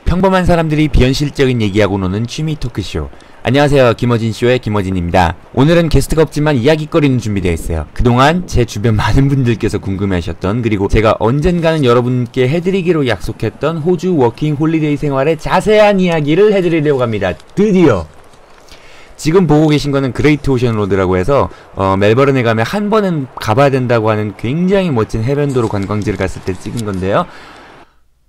평범한 사람들이 비현실적인 얘기하고 노는 취미 토크쇼. 안녕하세요, 김어진쇼의 김어진입니다. 오늘은 게스트가 없지만 이야깃거리는 준비되어 있어요. 그동안 제 주변 많은 분들께서 궁금해하셨던, 그리고 제가 언젠가는 여러분께 해드리기로 약속했던 호주 워킹 홀리데이 생활의 자세한 이야기를 해드리려고 합니다. 드디어! 지금 보고 계신 거는 그레이트 오션 로드라고 해서 멜버른에 가면 한 번은 가봐야 된다고 하는 굉장히 멋진 해변도로 관광지를 갔을 때 찍은 건데요.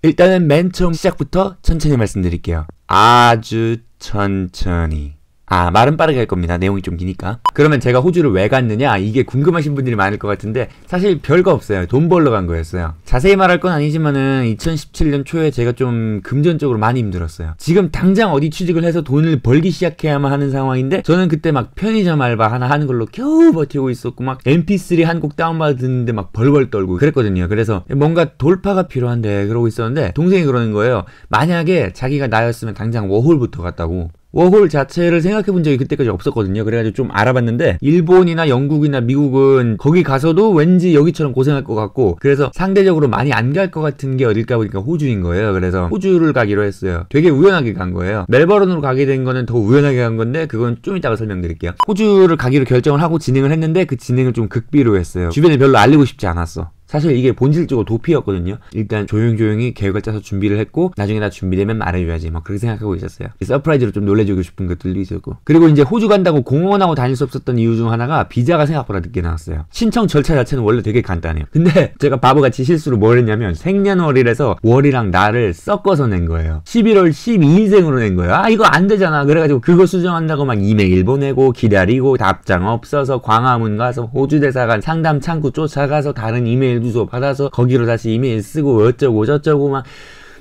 일단은 맨 처음 시작부터 천천히 말씀드릴게요. 아주 천천히. 말은 빠르게 할 겁니다. 내용이 좀 기니까. 그러면 제가 호주를 왜 갔느냐? 이게 궁금하신 분들이 많을 것 같은데 사실 별거 없어요. 돈 벌러 간 거였어요. 자세히 말할 건 아니지만은 2017년 초에 제가 좀 금전적으로 많이 힘들었어요. 지금 당장 어디 취직을 해서 돈을 벌기 시작해야만 하는 상황인데 저는 그때 막 편의점 알바 하나 하는 걸로 겨우 버티고 있었고 막 mp3 한 곡 다운받아 듣는데 막 벌벌 떨고 그랬거든요. 그래서 뭔가 돌파가 필요한데 그러고 있었는데 동생이 그러는 거예요. 만약에 자기가 나였으면 당장 워홀부터 갔다고. 워홀 자체를 생각해본 적이 그때까지 없었거든요. 그래가지고 좀 알아봤는데 일본이나 영국이나 미국은 거기 가서도 왠지 여기처럼 고생할 것 같고 그래서 상대적으로 많이 안 갈 것 같은 게 어딜까 보니까 호주인 거예요. 그래서 호주를 가기로 했어요. 되게 우연하게 간 거예요. 멜버른으로 가게 된 거는 더 우연하게 간 건데 그건 좀 이따가 설명드릴게요. 호주를 가기로 결정을 하고 진행을 했는데 그 진행을 좀 극비로 했어요. 주변에 별로 알리고 싶지 않았어. 사실 이게 본질적으로 도피였거든요. 일단 조용조용히 계획을 짜서 준비를 했고 나중에 다 준비되면 말해줘야지 막 그렇게 생각하고 있었어요. 서프라이즈로 좀 놀래주고 싶은 것들도 있었고 그리고 이제 호주 간다고 공원하고 다닐 수 없었던 이유 중 하나가 비자가 생각보다 늦게 나왔어요. 신청 절차 자체는 원래 되게 간단해요. 근데 제가 바보같이 실수로 뭘 했냐면 생년월일에서 월이랑 날을 섞어서 낸 거예요. 11월 12일생으로 낸 거예요. 이거 안 되잖아. 그래가지고 그거 수정한다고 막 이메일 보내고 기다리고 답장 없어서 광화문 가서 호주 대사관 상담 창구 쫓아가서 다른 이메일 주소 받아서 거기로 다시 이메일 쓰고 어쩌고 저쩌고 막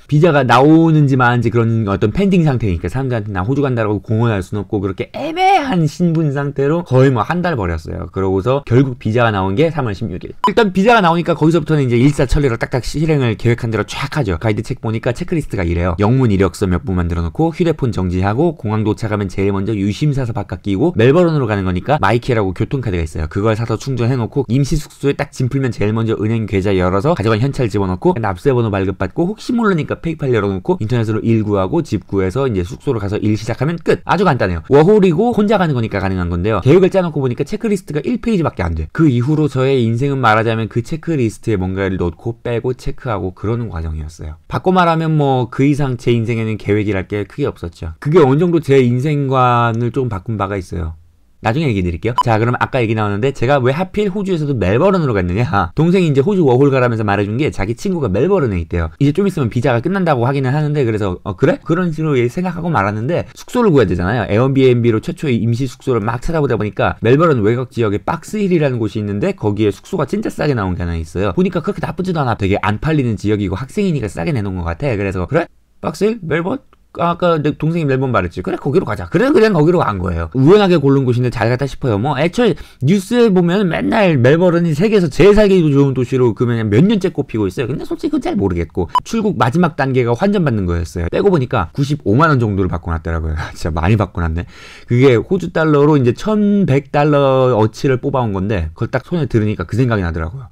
비자가 나오는지 마는지 그런 어떤 펜딩 상태니까 사람들한테 나 호주 간다라고 공언할 수는 없고 그렇게 애매한 신분 상태로 거의 뭐 한 달 버렸어요. 그러고서 결국 비자가 나온 게 3월 16일. 일단 비자가 나오니까 거기서부터는 이제 일사천리로 딱딱 실행을 계획한 대로 쫙 하죠. 가이드 책 보니까 체크리스트가 이래요. 영문 이력서 몇 부 만들어 놓고 휴대폰 정지하고 공항 도착하면 제일 먼저 유심사서 바깥 끼고 멜버른으로 가는 거니까 마이키라고 교통카드가 있어요. 그걸 사서 충전해 놓고 임시 숙소에 딱 짐 풀면 제일 먼저 은행 계좌 열어서 가져간 현찰 집어넣고 납세번호 발급받고 혹시 모르니까 페이팔 열어놓고 인터넷으로 일 구하고 집 구해서 이제 숙소로 가서 일 시작하면 끝. 아주 간단해요. 워홀이고 혼자 가는 거니까 가능한 건데요. 계획을 짜놓고 보니까 체크리스트가 1페이지밖에 안 돼. 그 이후로 저의 인생은 말하자면 그 체크리스트에 뭔가를 넣고 빼고 체크하고 그러는 과정이었어요. 바꿔 말하면 뭐 그 이상 제 인생에는 계획이랄 게 크게 없었죠. 그게 어느 정도 제 인생관을 좀 바꾼 바가 있어요. 나중에 얘기 드릴게요. 자, 그럼 아까 얘기 나왔는데 제가 왜 하필 호주에서도 멜버른으로 갔느냐. 동생이 이제 호주 워홀 가라면서 말해준 게 자기 친구가 멜버른에 있대요. 이제 좀 있으면 비자가 끝난다고 하기는 하는데 그래서 그래? 그런 식으로 생각하고 말았는데 숙소를 구해야 되잖아요. 에어비앤비로 최초의 임시 숙소를 막 찾아보다 보니까 멜버른 외곽 지역에 박스힐이라는 곳이 있는데 거기에 숙소가 진짜 싸게 나온 게 하나 있어요. 보니까 그렇게 나쁘지도 않아. 되게 안 팔리는 지역이고 학생이니까 싸게 내놓은 것 같아. 그래서 그래? 박스힐? 멜버른? 아까 내 동생이 멜번 말했지. 그래 거기로 가자. 그래 그냥 거기로 간 거예요. 우연하게 고른 곳인데 잘 갔다 싶어요. 뭐 애초에 뉴스에 보면 맨날 멜버른이 세계에서 제일 살기 좋은 도시로 그러면 몇 년째 꼽히고 있어요. 근데 솔직히 그건 잘 모르겠고 출국 마지막 단계가 환전받는 거였어요. 빼고 보니까 95만원 정도를 바꿔놨더라고요. 진짜 많이 바꿔놨네. 그게 호주 달러로 이제 1100달러 어치를 뽑아온 건데 그걸 딱 손에 들으니까 그 생각이 나더라고요.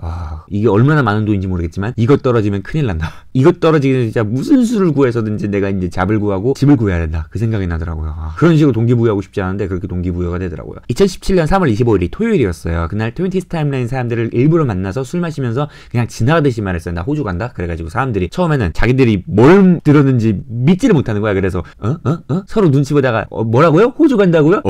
이게 얼마나 많은 돈인지 모르겠지만 이것 떨어지면 큰일 난다. 이것 떨어지면 진짜 무슨 수를 구해서든지 내가 이제 잡을 구하고 집을 구해야 된다. 그 생각이 나더라고요. 그런 식으로 동기부여하고 싶지 않은데 그렇게 동기부여가 되더라고요. 2017년 3월 25일이 토요일이었어요. 그날 20th 타임라인 사람들을 일부러 만나서 술 마시면서 그냥 지나가듯이 말했어요. 나 호주 간다? 그래가지고 사람들이 처음에는 자기들이 뭘 들었는지 믿지를 못하는 거야. 그래서 서로 눈치 보다가 뭐라고요? 호주 간다고요?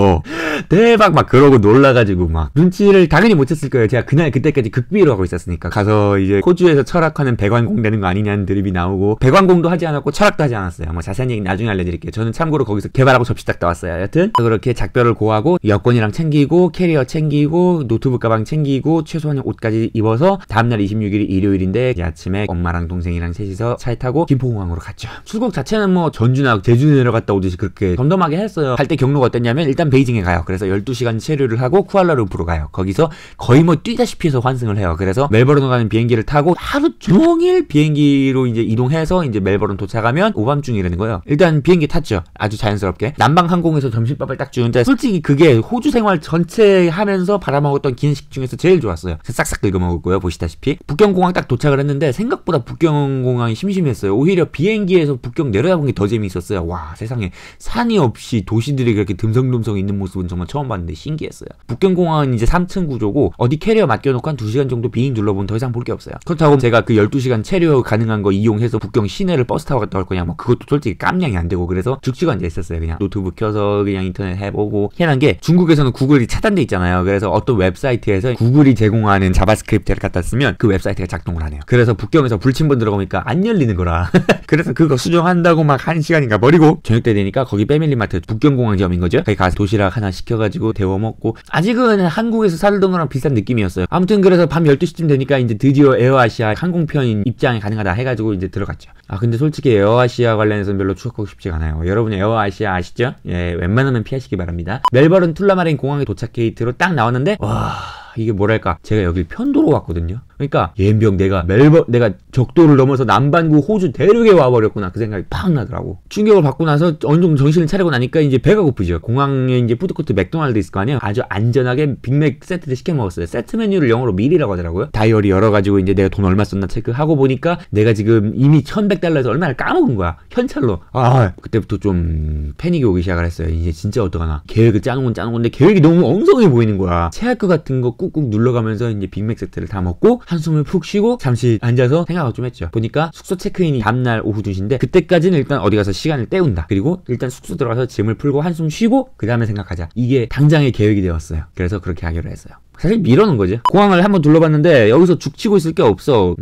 대박 막 그러고 놀라가지고 막 눈치를 당연히 못 챘을 거예요. 제가 그때까지 극비로 하고 있었으니까 가서 이제 호주에서 철학하는 백완공 되는 거 아니냐는 드립이 나오고 백완공도 하지 않았고 철학도 하지 않았어요. 뭐 자세한 얘기 나중에 알려드릴게요. 저는 참고로 거기서 개발하고 접시 딱 나왔어요. 여튼 그렇게 작별을 고하고 여권이랑 챙기고 캐리어 챙기고 노트북 가방 챙기고 최소한의 옷까지 입어서 다음날 26일이 일요일인데 아침에 엄마랑 동생이랑 셋이서 차에 타고 김포공항으로 갔죠. 출국 자체는 뭐 전주나 제주 내려갔다 오듯이 그렇게 덤덤하게 했어요. 갈 때 경로가 어땠냐면 일단 베이징에 가요. 그래서 12시간 체류를 하고 쿠알라룸푸르 가요. 거기서 거의 뭐 뛰다시피 해서 환승을 해요. 그래서 멜버른 멜버른 가는 비행기를 타고 하루 종일 비행기로 이제 이동해서 이제 멜버른 도착하면 오밤중이라는 거예요. 일단 비행기 탔죠. 아주 자연스럽게. 남방항공에서 점심밥을 딱 주는데 솔직히 그게 호주 생활 전체 하면서 받아먹었던 기내식 중에서 제일 좋았어요. 싹싹 긁어 먹었고요. 보시다시피 북경공항 딱 도착을 했는데 생각보다 북경공항이 심심했어요. 오히려 비행기에서 북경 내려다본 게 더 재미있었어요. 와, 세상에 산이 없이 도시들이 그렇게 듬성듬성 있는 모습은 정말 처음 봤는데 신기했어요. 북경공항은 이제 3층 구조고 어디 캐리어 맡겨놓고 한 2시간 정도 빙 둘러보면 더 이상 볼 게 없어요. 그렇다고 제가 그 12시간 체류 가능한 거 이용해서 북경 시내를 버스 타고 갔다 올 거냐, 뭐 그것도 솔직히 깜냥이 안 되고, 그래서 죽치고 앉아 있었어요. 그냥 노트북 켜서 그냥 인터넷 해보고. 희한한 게 중국에서는 구글이 차단돼 있잖아요. 그래서 어떤 웹사이트에서 구글이 제공하는 자바스크립트를 갖다 쓰면 그 웹사이트가 작동을 하네요. 그래서 북경에서 불침번 들어가니까 안 열리는 거라. 그래서 그거 수정한다고 막 1시간인가 버리고 저녁 때 되니까 거기 패밀리마트 북경공항점인 거죠. 거기 가서 도시락 하나 시켜가지고 데워 먹고. 아직은 한국에서 살던 거랑 비슷한 느낌이었어요. 아무튼 그래서 밤 12시쯤 되니까 이제 드디어 에어아시아 항공편 입장이 가능하다 해가지고 이제 들어갔죠. 아 근데 솔직히 에어아시아 관련해서는 별로 추억하고 싶지가 않아요. 여러분 에어아시아 아시죠? 예, 웬만하면 피하시기 바랍니다. 멜버른 툴라마린 공항에 도착 게이트로 딱 나왔는데 와, 이게 뭐랄까, 제가 여길 편도로 왔거든요. 그러니까 옌병 내가 적도를 넘어서 남반구 호주 대륙에 와버렸구나, 그 생각이 팍 나더라고. 충격을 받고 나서 어느 정도 정신을 차리고 나니까 이제 배가 고프죠. 공항에 이제 푸드코트 맥도날드 있을 거 아니에요. 아주 안전하게 빅맥 세트를 시켜 먹었어요. 세트 메뉴를 영어로 밀이라고 하더라고요. 다이어리 열어가지고 이제 내가 돈 얼마 썼나 체크하고 보니까 내가 지금 이미 $1,100에서 얼마를 까먹은 거야, 현찰로. 아, 그때부터 좀 패닉이 오기 시작을 했어요. 이제 진짜 어떡하나. 계획을 짜놓은 건데 계획이 너무 엉성해 보이는 거야. 체할 것 같은 거 꾹꾹 눌러가면서 이제 빅맥 세트를 다 먹고 한숨을 푹 쉬고 잠시 앉아서 생각을 좀 했죠. 보니까 숙소 체크인이 다음날 오후 2시인데 그때까지는 일단 어디 가서 시간을 때운다. 그리고 일단 숙소 들어가서 짐을 풀고 한숨 쉬고 그 다음에 생각하자. 이게 당장의 계획이 되었어요. 그래서 그렇게 하기로 했어요. 사실 미뤄놓은 거죠. 공항을 한번 둘러봤는데 여기서 죽치고 있을 게 없어.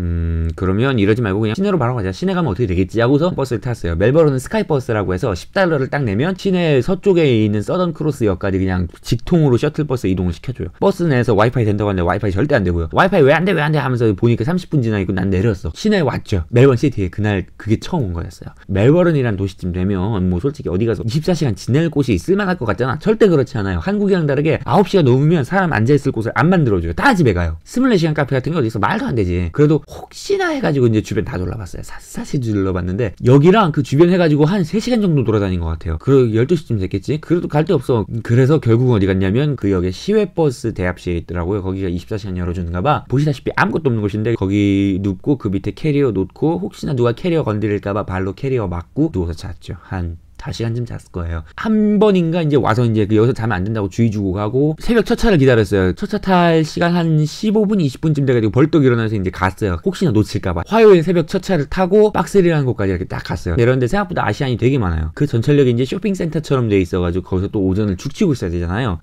그러면 이러지 말고 그냥 시내로 바로 가자. 시내 가면 어떻게 되겠지 하고서 버스를 탔어요. 멜버른은 스카이버스라고 해서 $10를 딱 내면 시내 서쪽에 있는 서던 크로스역까지 그냥 직통으로 셔틀버스 이동을 시켜줘요. 버스 내에서 와이파이 된다고 하는데 와이파이 절대 안 되고요. 와이파이 왜 안 돼 하면서 보니까 30분 지나 있고 난 내렸어. 시내에 왔죠. 멜버른 시티에. 그날 그게 처음 온 거였어요. 멜버른이란 도시쯤 되면 뭐 솔직히 어디 가서 24시간 지낼 곳이 있을만할 것 같잖아. 절대 그렇지 않아요. 한국이랑 다르게 9시가 넘으면 사람 앉아있을 곳을 안 만들어줘요. 다 집에 가요. 24시간 카페 같은 게 어디 있어? 말도 안 되지. 그래도 혹시나 해가지고 이제 주변 다 둘러봤어요. 사실 둘러봤는데 여기랑 그 주변 해가지고 한 3시간 정도 돌아다닌 것 같아요. 그리고 12시쯤 됐겠지? 그래도 갈 데 없어. 그래서 결국 어디 갔냐면 그 역에 시외버스 대합실에 있더라고요. 거기가 24시간 열어주는가 봐. 보시다시피 아무것도 없는 곳인데 거기 눕고 그 밑에 캐리어 놓고 혹시나 누가 캐리어 건드릴까봐 발로 캐리어 맞고 누워서 잤죠. 한 4시간쯤 잤을 거예요. 한 번인가 이제 와서 이제 여기서 자면 안 된다고 주의 주고 가고 새벽 첫 차를 기다렸어요. 첫 차 탈 시간 한 15분, 20분쯤 돼가지고 벌떡 일어나서 이제 갔어요. 혹시나 놓칠까봐. 화요일 새벽 첫 차를 타고 박스리라는 곳까지 이렇게 딱 갔어요. 내렸는데 생각보다 아시안이 되게 많아요. 그 전철역이 이제 쇼핑센터처럼 돼 있어가지고 거기서 또 오전을 죽치고 있어야 되잖아요.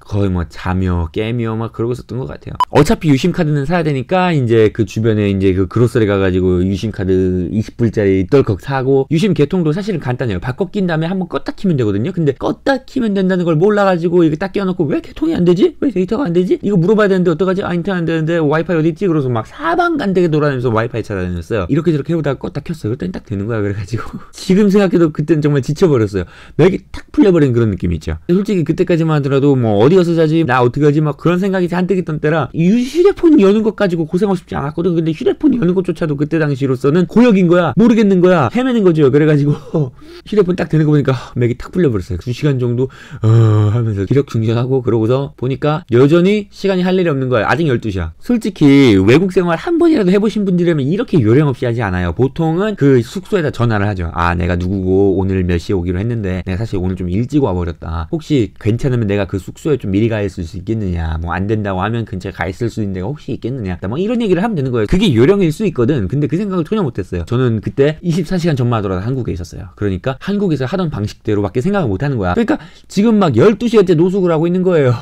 거의 뭐 자며 깨며 막 그러고 있었던 것 같아요. 어차피 유심카드는 사야 되니까 이제 그 주변에 이제 그 그로서리 가가지고 유심카드 20불짜리 떨컥 사고, 유심 개통도 사실은 간단해요. 바꿔 낀 다음에 한번 껐다 키면 되거든요. 근데 껐다 키면 된다는 걸 몰라가지고 이거 딱 끼워놓고 왜 개통이 안 되지? 왜 데이터가 안 되지? 이거 물어봐야 되는데 어떡하지? 아, 인터넷 안 되는데 와이파이 어디 있지? 그래서 막 사방간대게 돌아다니면서 와이파이 찾아다녔어요. 이렇게 저렇게 해보다가 껐다 켰어요. 그랬더니 딱 되는 거야. 그래가지고 지금 생각해도 그때는 정말 지쳐버렸어요. 맥이 탁 풀려버린 그런 느낌이 있죠. 솔직히 그때까지만 하더라도 뭐 어디 가서 자지? 나 어떻게 하지? 막 그런 생각이 잔뜩 있던 때라 휴대폰 여는 것 가지고 고생하고 싶지 않았거든. 근데 휴대폰 여는 것조차도 그때 당시로서는 고역인 거야. 모르겠는 거야. 헤매는 거죠. 그래가지고 휴대폰 딱 되는 거 보니까 맥이 탁 풀려버렸어요. 2시간 정도 하면서 기력 충전하고 그러고서 보니까 여전히 시간이 할 일이 없는 거예요. 아직 12시야. 솔직히 외국 생활 한 번이라도 해보신 분들이라면 이렇게 요령 없이 하지 않아요. 보통은 그 숙소에다 전화를 하죠. 아, 내가 누구고 오늘 몇 시에 오기로 했는데 내가 사실 오늘 좀 일찍 와버렸다. 혹시 괜찮으면 내가 그 숙소에 좀 미리 가 있을 수 있겠느냐. 뭐 안 된다고 하면 근처에 가 있을 수 있는 데가 혹시 있겠느냐. 뭐 이런 얘기를 하면 되는 거예요. 그게 요령일 수 있거든. 근데 그 생각을 전혀 못했어요. 저는 그때 24시간 전만 하더라도 한국에 있었어요. 그러니까 한국에서 하던 방식대로밖에 생각을 못하는 거야. 그러니까 지금 막 12시간째 노숙을 하고 있는 거예요.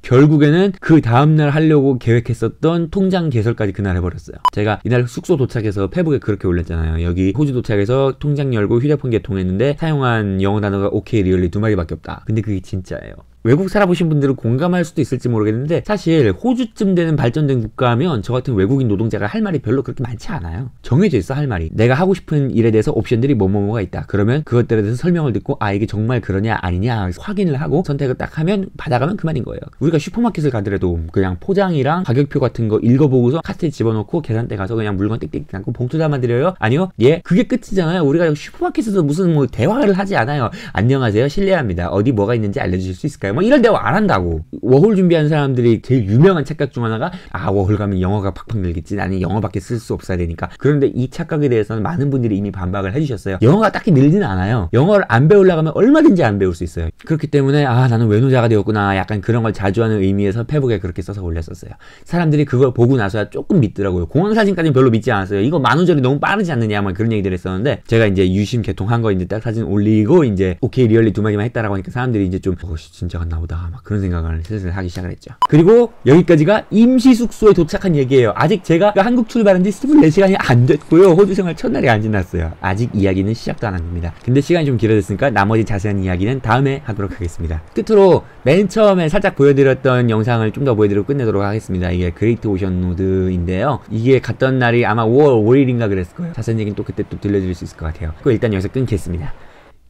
결국에는 그 다음날 하려고 계획했었던 통장 개설까지 그날 해버렸어요. 제가 이날 숙소 도착해서 페북에 그렇게 올렸잖아요. 여기 호주 도착해서 통장 열고 휴대폰 개통했는데 사용한 영어 단어가 오케이 리얼리 2마디밖에 없다. 근데 그게 진짜예요. 외국 살아보신 분들은 공감할 수도 있을지 모르겠는데 사실 호주쯤 되는 발전된 국가하면 저 같은 외국인 노동자가 할 말이 별로 그렇게 많지 않아요. 정해져 있어 할 말이. 내가 하고 싶은 일에 대해서 옵션들이 뭐뭐뭐가 있다. 그러면 그것들에 대해서 설명을 듣고 아 이게 정말 그러냐 아니냐 확인을 하고 선택을 딱 하면 받아가면 그만인 거예요. 우리가 슈퍼마켓을 가더라도 그냥 포장이랑 가격표 같은 거 읽어보고서 카트에 집어넣고 계산대 가서 그냥 물건 띡띡 담고 봉투 담아드려요? 아니요? 예? 그게 끝이잖아요. 우리가 슈퍼마켓에서 무슨 뭐 대화를 하지 않아요. 안녕하세요. 실례합니다. 어디 뭐가 있는지 알려주실 수 있을까요? 뭐 이런 대화 안 한다고. 워홀 준비하는 사람들이 제일 유명한 착각 중 하나가 아 워홀 가면 영어가 팍팍 늘겠지. 나는 영어밖에 쓸 수 없어야 되니까. 그런데 이 착각에 대해서는 많은 분들이 이미 반박을 해주셨어요. 영어가 딱히 늘지는 않아요. 영어를 안 배우려고 하면 얼마든지 안 배울 수 있어요. 그렇기 때문에 아 나는 외노자가 되었구나. 약간 그런 걸 자주 하는 의미에서 페북에 그렇게 써서 올렸었어요. 사람들이 그걸 보고 나서야 조금 믿더라고요. 공항 사진까지는 별로 믿지 않았어요. 이거 만우절이 너무 빠르지 않느냐 막 그런 얘기들 했었는데 제가 이제 유심 개통한 거 이제 딱 사진 올리고 이제 오케이 리얼리 두 마디만 했다라고 하니까 사람들이 이제 좀 진짜 갔나 보다 막 그런 생각을 슬슬 하기 시작을 했죠. 그리고 여기까지가 임시 숙소에 도착한 얘기예요. 아직 제가 한국 출발한 지 24시간이 안 됐고요. 호주 생활 첫날이 안 지났어요. 아직 이야기는 시작도 안 한 겁니다. 근데 시간이 좀 길어졌으니까 나머지 자세한 이야기는 다음에 하도록 하겠습니다. 끝으로 맨 처음에 살짝 보여드렸던 영상을 좀 더 보여드리고 끝내도록 하겠습니다. 이게 그레이트 오션 로드인데요. 이게 갔던 날이 아마 5월 5일인가 그랬을 거예요. 자세한 얘기는 또 그때 또 들려드릴 수 있을 것 같아요. 일단 여기서 끊겠습니다.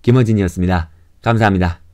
김어진이었습니다. 감사합니다.